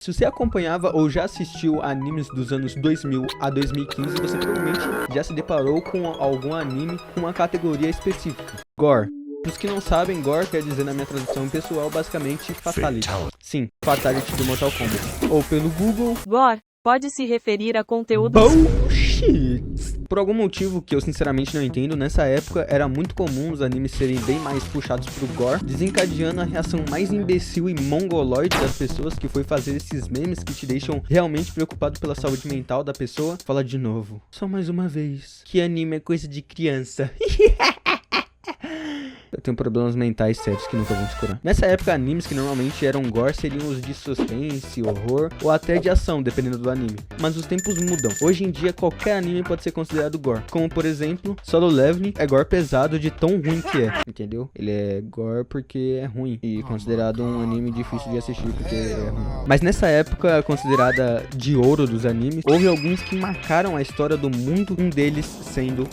Se você acompanhava ou já assistiu animes dos anos 2000 a 2015, você provavelmente já se deparou com algum anime com uma categoria específica. Gore. Para os que não sabem, Gore quer dizer na minha tradução pessoal basicamente Fatality. Sim, Fatality do Mortal Kombat. Ou pelo Google, Gore pode se referir a conteúdos... Bullshit! Por algum motivo que eu sinceramente não entendo, nessa época era muito comum os animes serem bem mais puxados pro gore, desencadeando a reação mais imbecil e mongoloide das pessoas, que foi fazer esses memes que te deixam realmente preocupado pela saúde mental da pessoa. Fala de novo, só mais uma vez, que anime é coisa de criança. Eu tenho problemas mentais sérios que nunca vão se curar. Nessa época, animes que normalmente eram gore seriam os de suspense, horror ou até de ação, dependendo do anime. Mas os tempos mudam. Hoje em dia, qualquer anime pode ser considerado gore. Como, por exemplo, Solo Leveling é gore pesado de tão ruim que é. Entendeu? Ele é gore porque é ruim. E considerado um anime difícil de assistir porque é ruim. Mas nessa época, considerada de ouro dos animes, houve alguns que marcaram a história do mundo. Um deles sendo...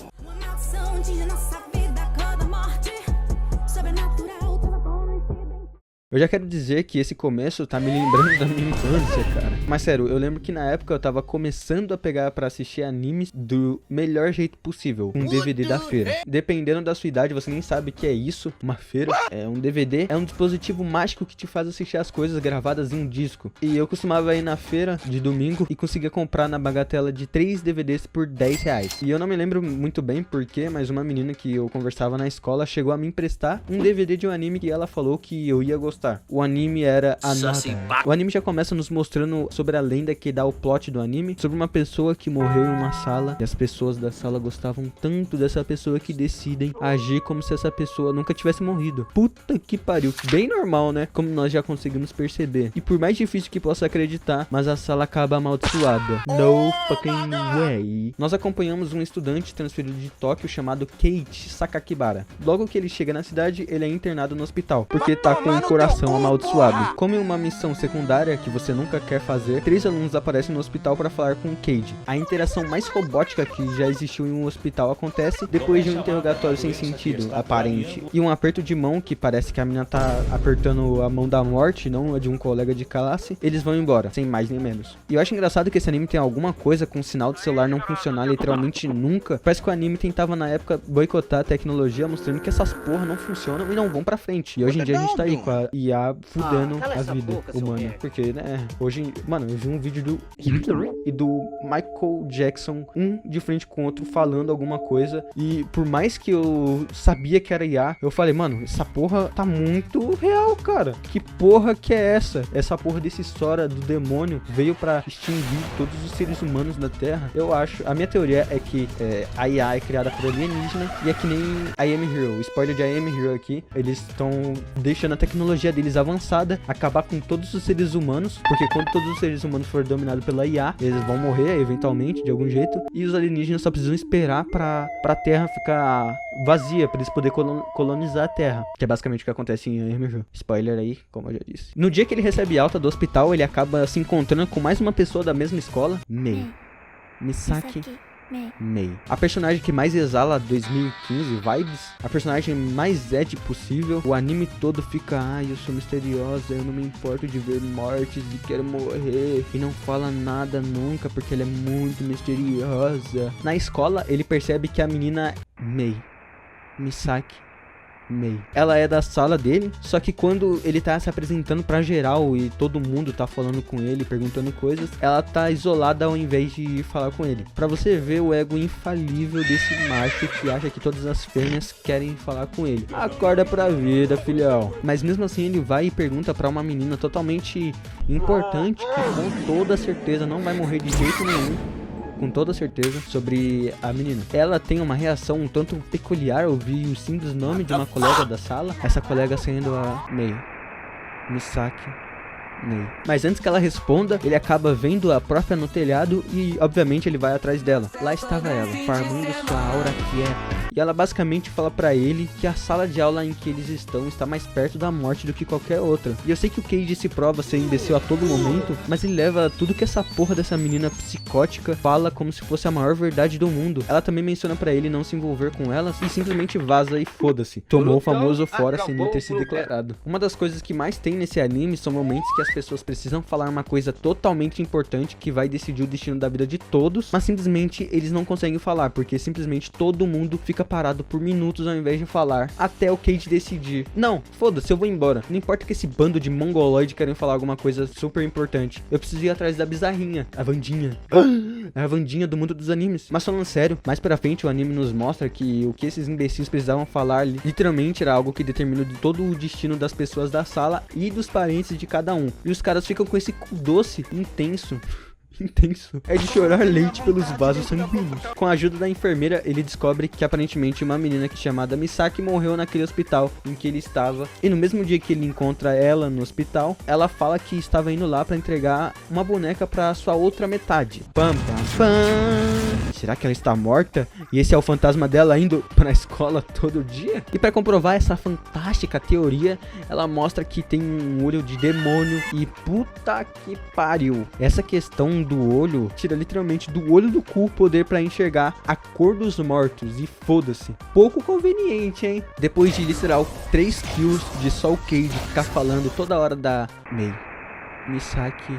Eu já quero dizer que esse começo tá me lembrando da minha infância, cara. Mas sério, eu lembro que na época eu tava começando a pegar pra assistir animes do melhor jeito possível. Um DVD da feira. Dependendo da sua idade, você nem sabe o que é isso. Uma feira. É um DVD. É um dispositivo mágico que te faz assistir as coisas gravadas em um disco. E eu costumava ir na feira de domingo e conseguia comprar na bagatela de 3 DVDs por R$10. E eu não me lembro muito bem porquê, mas uma menina que eu conversava na escola chegou a me emprestar um DVD de um anime que ela falou que eu ia gostar. O anime era Another. O anime já começa nos mostrando sobre a lenda que dá o plot do anime, sobre uma pessoa que morreu em uma sala e as pessoas da sala gostavam tanto dessa pessoa que decidem agir como se essa pessoa nunca tivesse morrido. Puta que pariu. Bem normal, né? Como nós já conseguimos perceber. E por mais difícil que possa acreditar, mas a sala acaba amaldiçoada. No fucking way. Nós acompanhamos um estudante transferido de Tóquio chamado Keiichi Sakakibara. Logo que ele chega na cidade, ele é internado no hospital, porque tá com o coração amaldiçoado. Como em uma missão secundária que você nunca quer fazer, 3 alunos aparecem no hospital para falar com o Keiji. A interação mais robótica que já existiu em um hospital acontece depois de um interrogatório sem sentido aparente e um aperto de mão que parece que a menina tá apertando a mão da morte, não a de um colega de classe. Eles vão embora, sem mais nem menos. E eu acho engraçado que esse anime tem alguma coisa com o sinal do celular não funcionar literalmente nunca. Parece que o anime tentava na época boicotar a tecnologia, mostrando que essas porra não funcionam e não vão pra frente. E hoje em dia a gente tá aí com a IA fudendo a vida humana. Porque, né, hoje, mano, eu vi um vídeo do Hitler e do Michael Jackson, um de frente com o outro, falando alguma coisa. E por mais que eu sabia que era IA, eu falei, mano, essa porra tá muito real, cara. Que porra que é essa? Essa porra desse história do demônio veio pra extinguir todos os seres humanos da Terra. Eu acho, a minha teoria é que a IA é criada por alienígena e é que nem I Am Hero. Spoiler de I Am Hero aqui. Eles estão deixando a tecnologia deles avançada, acabar com todos os seres humanos, porque quando todos os seres humanos forem dominados pela IA, eles vão morrer eventualmente, de algum jeito, e os alienígenas só precisam esperar pra Terra ficar vazia, pra eles poderem colonizar a Terra, que é basicamente o que acontece em MJ. Spoiler aí, como eu já disse. No dia que ele recebe alta do hospital, ele acaba se encontrando com mais uma pessoa da mesma escola, Misaki Mei. A personagem que mais exala 2015 vibes, a personagem mais Ed possível. O anime todo fica, eu sou misteriosa, eu não me importo de ver mortes e quero morrer, e não fala nada nunca porque ela é muito misteriosa. Na escola ele percebe que a menina Misaki Mei, ela é da sala dele, só que quando ele tá se apresentando pra geral e todo mundo tá falando com ele, perguntando coisas, ela tá isolada ao invés de falar com ele. Pra você ver o ego infalível desse macho que acha que todas as fêmeas querem falar com ele. Acorda pra vida, filhão. Mas mesmo assim ele vai e pergunta pra uma menina totalmente importante, que com toda certeza não vai morrer de jeito nenhum, com toda certeza, sobre a menina. Ela tem uma reação um tanto peculiar ao ouvir o simples nome de uma colega da sala, essa colega sendo a Misaki Mei. Mas antes que ela responda, ele acaba vendo a própria no telhado e, obviamente, ele vai atrás dela. Lá estava ela, farmando sua aura quieta e ela basicamente fala pra ele que a sala de aula em que eles estão está mais perto da morte do que qualquer outra. E eu sei que o Cage se prova ser imbecil a todo momento, mas ele leva tudo que essa porra dessa menina psicótica fala como se fosse a maior verdade do mundo. Ela também menciona pra ele não se envolver com elas e simplesmente vaza e foda-se. Tomou o famoso fora sem nem ter se declarado. Uma das coisas que mais tem nesse anime são momentos que as pessoas precisam falar uma coisa totalmente importante que vai decidir o destino da vida de todos, mas simplesmente eles não conseguem falar, porque simplesmente todo mundo fica parado por minutos ao invés de falar, até o Cage decidir: não, foda-se, eu vou embora. Não importa que esse bando de mongoloide querem falar alguma coisa super importante. Eu preciso ir atrás da bizarrinha, a Wandinha. É a Wandinha do mundo dos animes. Mas falando sério, mais pra frente o anime nos mostra que o que esses imbecis precisavam falar literalmente era algo que determinou de todo o destino das pessoas da sala e dos parentes de cada um. E os caras ficam com esse cu doce intenso. É de chorar leite pelos vasos sanguíneos. Com a ajuda da enfermeira, ele descobre que aparentemente uma menina chamada Misaki morreu naquele hospital em que ele estava. E no mesmo dia que ele encontra ela no hospital, ela fala que estava indo lá pra entregar uma boneca pra sua outra metade. Pam, pam, pam. Será que ela está morta? E esse é o fantasma dela indo pra escola todo dia? E pra comprovar essa fantástica teoria, ela mostra que tem um olho de demônio. E puta que pariu. Essa questão do olho tira literalmente do olho do cu o poder pra enxergar a cor dos mortos. E foda-se. Pouco conveniente, hein? Depois de literal 3 kills de só o Cage ficar falando toda hora da Mei, Misaki,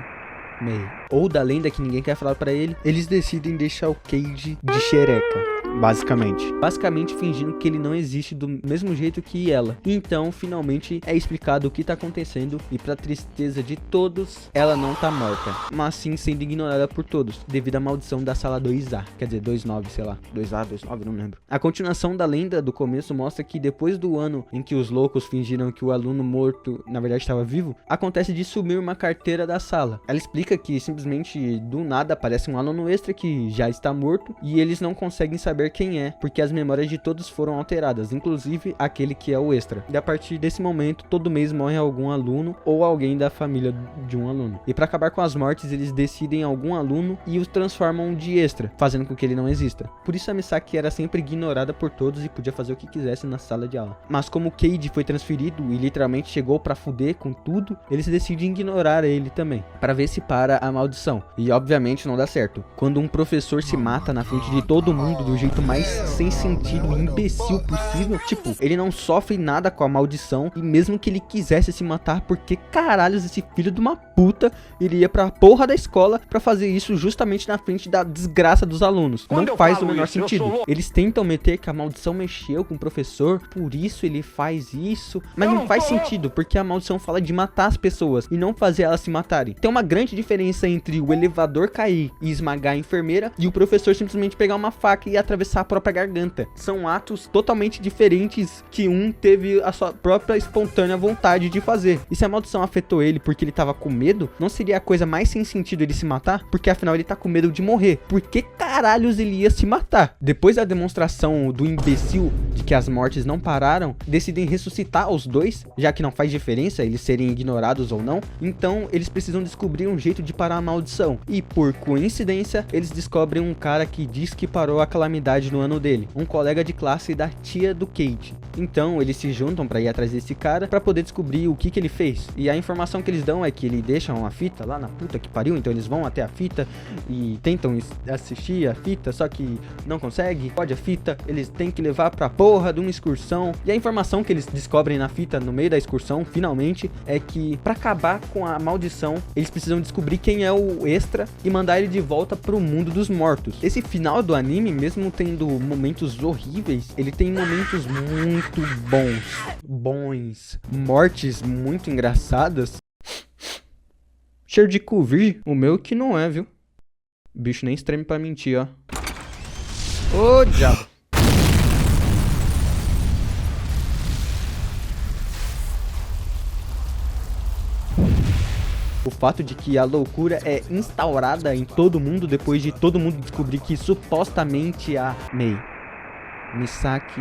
Mei, ou da lenda que ninguém quer falar pra ele, eles decidem deixar o Cage de xereca. Basicamente fingindo que ele não existe do mesmo jeito que ela. Então finalmente é explicado o que tá acontecendo e pra tristeza de todos, ela não tá morta, mas sim sendo ignorada por todos, devido à maldição da sala 2A, quer dizer 29, sei lá, 2A, 29, não lembro. A continuação da lenda do começo mostra que depois do ano em que os loucos fingiram que o aluno morto na verdade estava vivo, acontece de sumir uma carteira da sala. Ela explica que simplesmente do nada aparece um aluno extra que já está morto e eles não conseguem saber quem é, porque as memórias de todos foram alteradas, inclusive aquele que é o extra. E a partir desse momento, todo mês morre algum aluno ou alguém da família de um aluno. E para acabar com as mortes, eles decidem algum aluno e os transformam de extra, fazendo com que ele não exista. Por isso a Misaki era sempre ignorada por todos e podia fazer o que quisesse na sala de aula. Mas como o Cage foi transferido e literalmente chegou pra fuder com tudo, eles decidem ignorar ele também, para ver se para a maldição. E obviamente não dá certo. Quando um professor se mata na frente de todo mundo do jeito mais sem sentido e imbecil possível, tipo, ele não sofre nada com a maldição, e mesmo que ele quisesse se matar, porque caralhos esse filho de uma puta iria pra porra da escola pra fazer isso justamente na frente da desgraça dos alunos? Não faz o menor sentido. Eles tentam meter que a maldição mexeu com o professor, por isso ele faz isso, mas não faz sentido, porque a maldição fala de matar as pessoas e não fazer elas se matarem. Tem uma grande diferença entre o elevador cair e esmagar a enfermeira e o professor simplesmente pegar uma faca e atravessar a própria garganta. São atos totalmente diferentes que um teve a sua própria espontânea vontade de fazer. E se a maldição afetou ele porque ele tava com medo, não seria a coisa mais sem sentido ele se matar? Porque afinal ele tá com medo de morrer. Por que caralhos ele ia se matar? Depois da demonstração do imbecil de que as mortes não pararam, decidem ressuscitar os dois, já que não faz diferença eles serem ignorados ou não. Então eles precisam descobrir um jeito de parar a maldição. E por coincidência, eles descobrem um cara que diz que parou a calamidade no ano dele, um colega de classe da tia do Cage. Então eles se juntam pra ir atrás desse cara pra poder descobrir o que ele fez. E a informação que eles dão é que ele deixa uma fita lá na puta que pariu, então eles vão até a fita e tentam assistir a fita, só que não consegue, pode a fita, eles têm que levar pra porra de uma excursão. E a informação que eles descobrem na fita no meio da excursão, finalmente, é que pra acabar com a maldição, eles precisam descobrir quem é o extra e mandar ele de volta pro mundo dos mortos. Esse final do anime, mesmo tendo momentos horríveis, ele tem momentos muito bons, mortes muito engraçadas. Cheiro de cu virgem, o meu que não é, viu? O bicho nem treme pra mentir, ó. Ô, diabo. O fato de que a loucura é instaurada em todo mundo depois de todo mundo descobrir que supostamente a Mei, Misaki,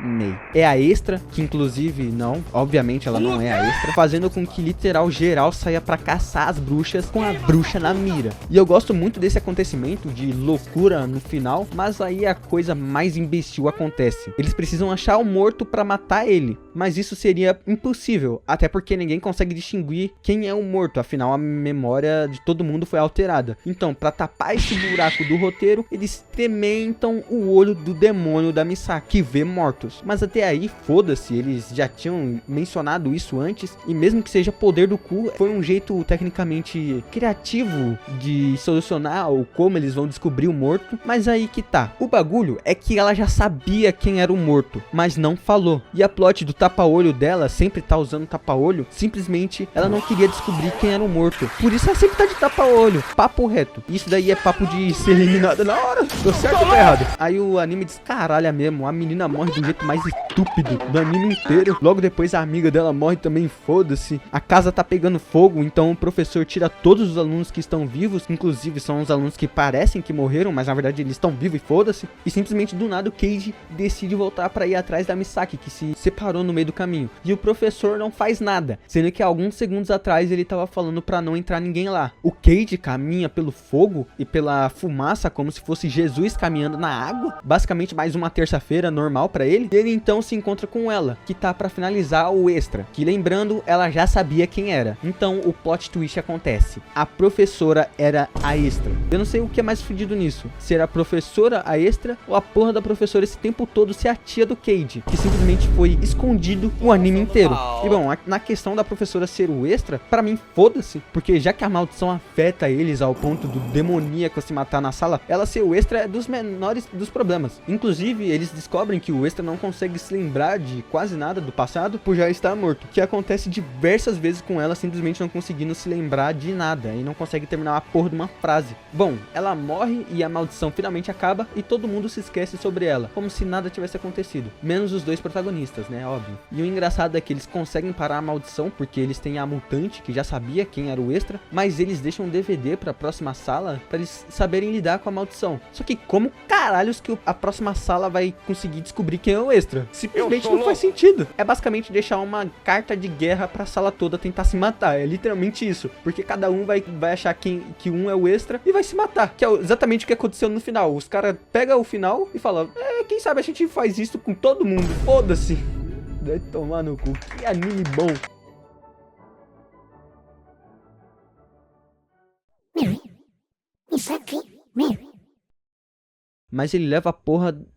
Mei. É a Extra, que inclusive não, obviamente ela não é a Extra, fazendo com que literal geral saia pra caçar as bruxas com a bruxa na mira. E eu gosto muito desse acontecimento de loucura no final, mas aí a coisa mais imbecil acontece. Eles precisam achar o morto pra matar ele, mas isso seria impossível, até porque ninguém consegue distinguir quem é o morto, afinal a memória de todo mundo foi alterada. Então, pra tapar esse buraco do roteiro, eles tementam o olho do demônio da Misaki, que vê mortos. Mas até aí, foda-se, eles já tinham mencionado isso antes, e mesmo que seja poder do cu, foi um jeito tecnicamente criativo de solucionar ou como eles vão descobrir o morto. Mas aí que tá, o bagulho é que ela já sabia quem era o morto, mas não falou. E a plot do tapa-olho dela, sempre tá usando tapa-olho, simplesmente ela não queria descobrir quem era o morto, por isso ela sempre tá de tapa-olho, papo reto. Isso daí é papo de ser eliminada na hora, tô certo ou tô errado? Aí o anime descaralha mesmo, a menina morre do jeito mais estúpido do anime inteiro. Logo depois a amiga dela morre também, foda-se. A casa tá pegando fogo, então o professor tira todos os alunos que estão vivos, inclusive são os alunos que parecem que morreram, mas na verdade eles estão vivos e foda-se. E simplesmente do nada o Keiji decide voltar pra ir atrás da Misaki, que se separou no meio do caminho. E o professor não faz nada, sendo que alguns segundos atrás ele tava falando pra não entrar ninguém lá. O Keiji caminha pelo fogo e pela fumaça como se fosse Jesus caminhando na água, basicamente mais uma terça-feira normal pra ele. E ele então se encontra com ela, que tá pra finalizar o extra, que lembrando, ela já sabia quem era. Então o plot twist acontece, a professora era a Extra. Eu não sei o que é mais fudido nisso, ser a professora a Extra ou a porra da professora esse tempo todo ser a tia do Keiji, que simplesmente foi escondido o anime inteiro. E bom, na questão da professora ser o Extra, pra mim foda-se, porque já que a maldição afeta eles ao ponto do demoníaco se matar na sala, ela ser o Extra é dos menores dos problemas. Inclusive, eles descobrem que o Extra não consegue se lembrar de quase nada do passado por já estar morto, que acontece diversas vezes com ela simplesmente não conseguindo se lembrar de nada e não consegue terminar a porra de uma frase. Bom, ela morre e a maldição finalmente acaba e todo mundo se esquece sobre ela, como se nada tivesse acontecido, menos os dois protagonistas, né, óbvio. E o engraçado é que eles conseguem parar a maldição porque eles têm a mutante que já sabia quem era o Extra, mas eles deixam um DVD pra próxima sala pra eles saberem lidar com a maldição. Só que como caralhos que a próxima sala vai conseguir descobrir quem é o Extra? Simplesmente não faz sentido. É basicamente deixar uma carta de guerra pra sala toda tentar se matar, é literalmente isso, porque cada um vai achar que um é o Extra e vai se matar, que é exatamente o que aconteceu no final. Os caras pegam o final e falam, quem sabe a gente faz isso com todo mundo, foda-se. Vai tomar no cu, que anime bom. Mas ele leva a porra